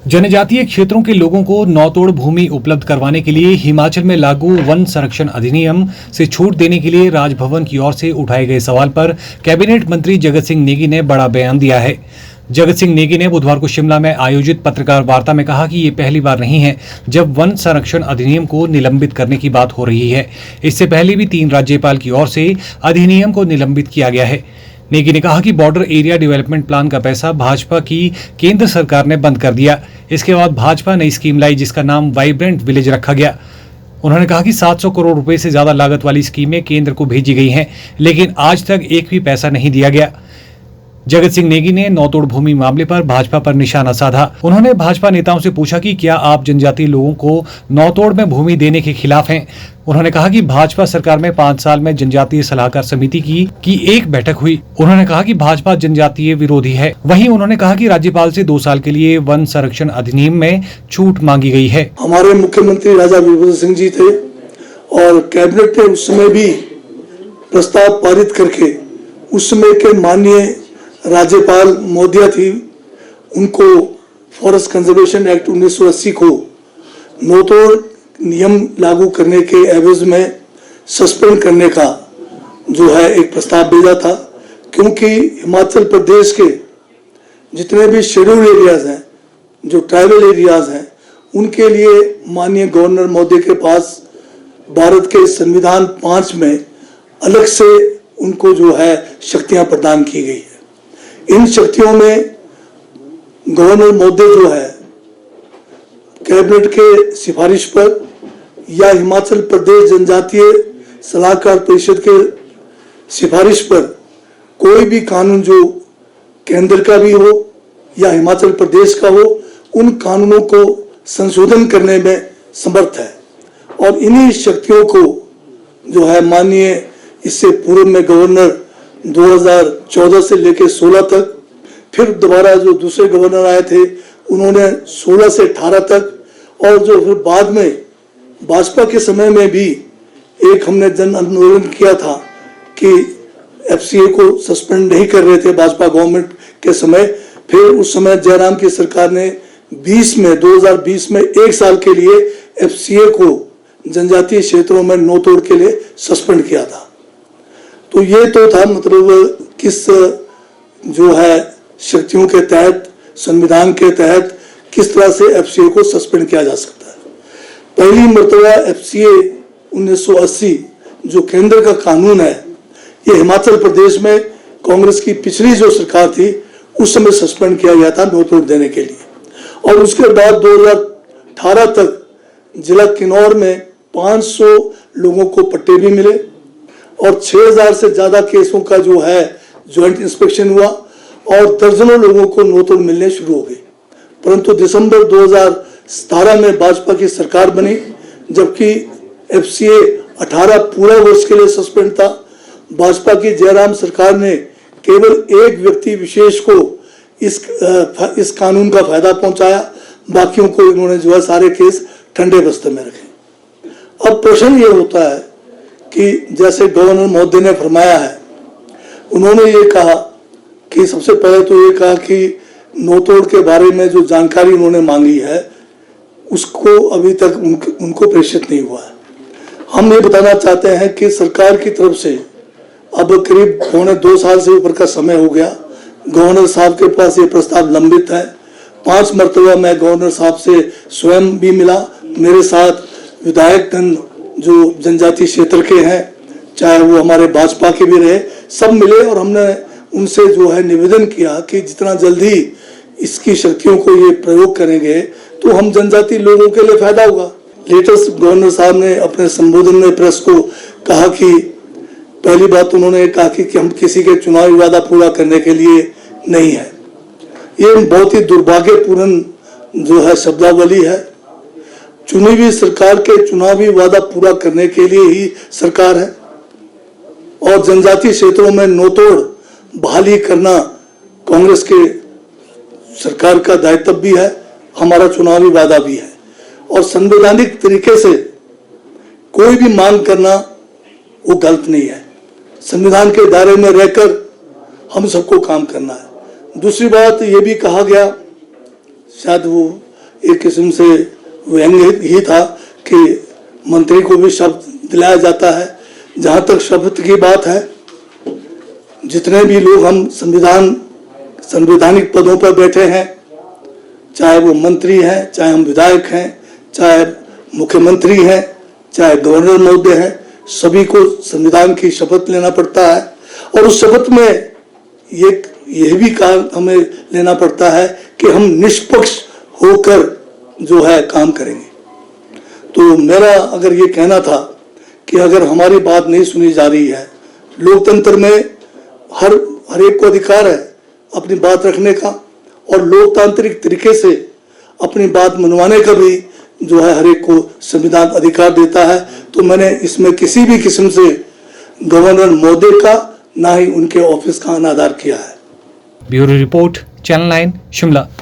जनजातीय क्षेत्रों के लोगों को नौतोड़ भूमि उपलब्ध करवाने के लिए हिमाचल में लागू वन संरक्षण अधिनियम से छूट देने के लिए राजभवन की ओर से उठाए गए सवाल पर कैबिनेट मंत्री जगत सिंह नेगी ने बड़ा बयान दिया है। जगत सिंह नेगी ने बुधवार को शिमला में आयोजित पत्रकार वार्ता में कहा कि ये पहली बार नहीं है जब वन संरक्षण अधिनियम को निलंबित करने की बात हो रही है। इससे पहले भी 3 राज्यपाल की ओर से अधिनियम को निलंबित किया गया है। नेगी ने कहा कि बॉर्डर एरिया डेवलपमेंट प्लान का पैसा भाजपा की केंद्र सरकार ने बंद कर दिया। इसके बाद भाजपा नई स्कीम लाई जिसका नाम वाइब्रेंट विलेज रखा गया। उन्होंने कहा कि 700 करोड़ रुपए से ज्यादा लागत वाली स्कीमें केंद्र को भेजी गई हैं, लेकिन आज तक एक भी पैसा नहीं दिया गया। जगत सिंह नेगी ने नौतोड़ भूमि मामले पर भाजपा पर निशाना साधा। उन्होंने भाजपा नेताओं से पूछा कि क्या आप जनजातीय लोगों को नौतोड़ में भूमि देने के खिलाफ हैं। उन्होंने कहा कि भाजपा सरकार में 5 साल में जनजातीय सलाहकार समिति की एक बैठक हुई। उन्होंने कहा कि भाजपा जनजातीय विरोधी है। वहीं उन्होंने कहा कि राज्यपाल से 2 साल के लिए वन संरक्षण अधिनियम में छूट मांगी गई है। हमारे मुख्यमंत्री राजा वीरभद्र सिंह जी थे और कैबिनेट ने उस समय भी प्रस्ताव पारित करके उस समय के माननीय राज्यपाल महोदया थी, उनको फॉरेस्ट कंजर्वेशन एक्ट 1980 को नौतोड़ नियम लागू करने के एवज में सस्पेंड करने का जो है एक प्रस्ताव भेजा था, क्योंकि हिमाचल प्रदेश के जितने भी शेड्यूल्ड एरियाज हैं, जो ट्राइबल एरियाज हैं, उनके लिए माननीय गवर्नर महोदय के पास भारत के संविधान 5 में अलग से उनको जो है शक्तियां प्रदान की गई है। इन शक्तियों में गवर्नर महोदय जो है कैबिनेट के सिफारिश पर या हिमाचल प्रदेश जनजातीय सलाहकार परिषद के सिफारिश पर कोई भी कानून जो केंद्र का भी हो या हिमाचल प्रदेश का हो, उन कानूनों को संशोधन करने में समर्थ है। और इन्हीं शक्तियों को जो है माननीय इससे पूर्व में गवर्नर 2014 से लेकर 16 तक, फिर दोबारा जो दूसरे गवर्नर आए थे उन्होंने 16 से 18 तक, और जो फिर बाद में भाजपा के समय में भी एक हमने जन आंदोलन किया था कि एफसीए को सस्पेंड नहीं कर रहे थे भाजपा गवर्नमेंट के समय। फिर उस समय जयराम की सरकार ने 2020 में 1 साल के लिए एफसीए को जनजातीय क्षेत्रों में नौतोड़ के लिए सस्पेंड किया था। तो ये तो था मतलब किस जो है शक्तियों के तहत, संविधान के तहत किस तरह से एफसीए को सस्पेंड किया जा सकता है। पहली मर्तबा एफसीए 1980 जो केंद्र का कानून है, ये हिमाचल प्रदेश में कांग्रेस की पिछली जो सरकार थी उस समय सस्पेंड किया गया था नौतोड़ देने के लिए। और उसके बाद 2018 तक जिला किन्नौर में 500 लोगों को पट्टे भी मिले और 6000 से ज्यादा केसों का जो है ज्वाइंट इंस्पेक्शन हुआ और दर्जनों लोगों को नौतोड़ मिलने शुरू हो गए। परंतु दिसंबर 2017 में भाजपा की सरकार बनी, जबकि एफसीए 18 पूरे वर्ष के लिए सस्पेंड था। भाजपा की जयराम सरकार ने केवल एक व्यक्ति विशेष को इस कानून का फायदा पहुंचाया, बाकियों को इन्होंने जो है सारे केस ठंडे बस्ते में रखे। अब प्रश्न ये होता है कि जैसे गवर्नर महोदय ने फरमाया है, उन्होंने ये कहा कि सबसे पहले तो ये कहा कि नौतोड़ के बारे में जो जानकारी उन्होंने मांगी है उसको अभी तक उनको प्रेषित नहीं हुआ है। हम ये बताना चाहते हैं कि सरकार की तरफ से अब करीब 2.25 साल से ऊपर का समय हो गया, गवर्नर साहब के पास ये प्रस्ताव लंबित है। 5 मरतबा मैं गवर्नर साहब से स्वयं भी मिला, मेरे साथ विधायकगण जो जनजातीय क्षेत्र के हैं, चाहे वो हमारे भाजपा के भी रहे, सब मिले और हमने उनसे जो है निवेदन किया कि जितना जल्दी इसकी शक्तियों को ये प्रयोग करेंगे तो हम जनजातीय लोगों के लिए फायदा होगा। लेटेस्ट गवर्नर साहब ने अपने संबोधन में प्रेस को कहा कि पहली बात उन्होंने कहा कि हम किसी के चुनावी वादा पूरा करने के लिए नहीं है। ये बहुत ही दुर्भाग्यपूर्ण जो है शब्दावली है। चुनी हुई सरकार के चुनावी वादा पूरा करने के लिए ही सरकार है और जनजातीय क्षेत्रों में नौतोड़ बहाली करना कांग्रेस के सरकार का दायित्व भी है, हमारा चुनावी वादा भी है। और संवैधानिक तरीके से कोई भी मांग करना वो गलत नहीं है। संविधान के दायरे में रहकर हम सबको काम करना है। दूसरी बात ये भी कहा गया शायद वो एक किस्म से व्यंग्य ही था कि मंत्री को भी शपथ दिलाया जाता है। जहाँ तक शपथ की बात है, जितने भी लोग हम संवैधानिक पदों पर बैठे हैं, चाहे वो मंत्री हैं, चाहे हम विधायक हैं, चाहे मुख्यमंत्री हैं, चाहे गवर्नर महोदय हैं, सभी को संविधान की शपथ लेना पड़ता है। और उस शपथ में यह भी काम हमें लेना पड़ता है कि हम निष्पक्ष होकर जो है काम करेंगे। तो मेरा अगर ये कहना था कि अगर हमारी बात नहीं सुनी जा रही है, लोकतंत्र में हर एक को अधिकार है अपनी बात रखने का, और लोकतांत्रिक तरीके से अपनी बात मनवाने का भी जो है हर एक को संविधान अधिकार देता है। तो मैंने इसमें किसी भी किस्म से गवर्नर महोदय का ना ही उनके ऑफिस का अनादर किया है। Bureau report, channel 9, Shimla.